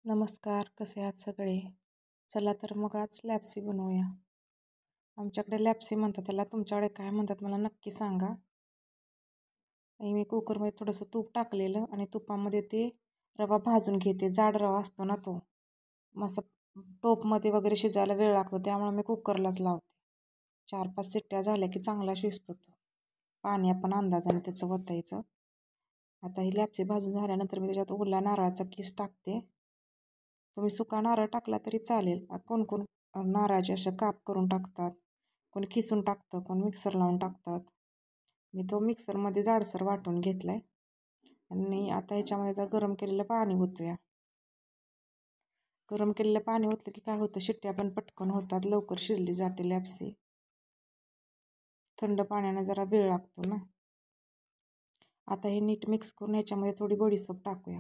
नमस्कार, कसे आहात सगळे? चला तर मग आज लॅप्सी बनवूया. आमच्याकडे लॅप्सी म्हणतात त्याला, तुमच्याकडे काय म्हणतात मला नक्की सांगा. आणि मी कुकरमध्ये थोडंसं तूप टाकलेलं आणि तुपामध्ये ते रवा भाजून घेते. जाड रवा असतो ना तो. मस्त टोपमध्ये वगैरे शिजायला वेळ लागतो, त्यामुळे मी कुकरलाच लावते. 4-5 शिट्ट्या झाल्या की चांगला शिजतो तो. पाणी आपण अंदाजाने त्याचं ओतायचं. आता ही लॅप्सी भाजून झाल्यानंतर मी त्याच्यात ओला नारळाचा किस टाकते. तुम्ही सुका नारळ टाकला तरी चालेल. कोण कोण नारळाचे असे काप करून टाकतात, कोणी खिसून टाकतं, कोण मिक्सर लावून टाकतात. मी तो मिक्सरमध्ये जाडसर वाटून घेतला आहे. आणि आता ह्याच्यामध्ये जर गरम केलेलं पाणी ओतूया. गरम केलेलं पाणी ओतलं की काय होतं, शिट्ट्या पण पटकन होतात, लवकर शिजली जाते लॅप्सी. थंड पाण्याने जरा वेळ लागतो ना. आता हे नीट मिक्स करून ह्याच्यामध्ये थोडी बडीशेप टाकूया.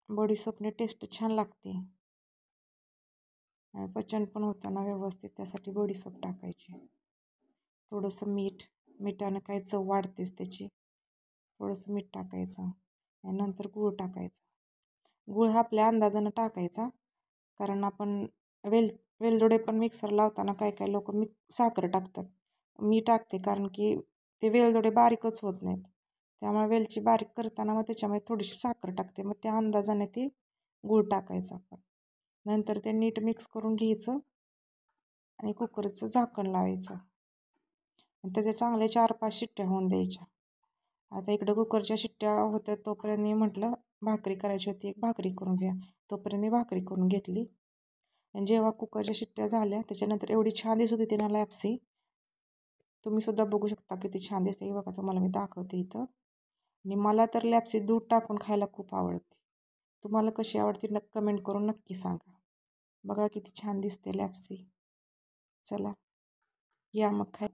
बडीशेपने टेस्ट छान लागते आणि पचन पण होतं ना व्यवस्थित, त्यासाठी बडीशेप टाकायची. थोडंसं मिठानं काय चव वाढतेच त्याची. थोडंसं मीठ टाकायचं आणि नंतर गूळ टाकायचा. गूळ हा आपल्या अंदाजानं टाकायचा, कारण आपण वेलदोडे पण मिक्सर लावताना काय काय लोक साखर टाकतात. मी टाकते कारण की ते वेलदोडे बारीकच होत नाहीत, त्यामुळे वेलची बारीक करताना मग त्याच्यामध्ये थोडीशी साखर टाकते. मग त्या अंदाजाने ते गूळ टाकायचं आपण. नंतर ते नीट मिक्स करून घ्यायचं आणि कुकरचं झाकण लावायचं आणि त्याच्या चांगले 4-5 शिट्ट्या होऊन द्यायच्या. आता इकडं कुकरच्या शिट्ट्या होत्या तोपर्यंत मी म्हटलं भाकरी करायची होती, एक भाकरी करून घ्या. तोपर्यंत मी भाकरी करून घेतली. आणि जेव्हा कुकरच्या शिट्ट्या झाल्या त्याच्यानंतर एवढी छान दिसत होती ना लॅप्सी. तुम्ही सुद्धा बघू शकता किती छान दिसते. हे बघा, तुम्हाला मी दाखवते इथं. आणि मला तर लॅप्सी दूध टाकून खायला खूप आवडते. तुम्हाला कशी आवडते कमेंट करून नक्की सांगा. बघा किती छान दिसते लॅप्सी. चला या मग खाय.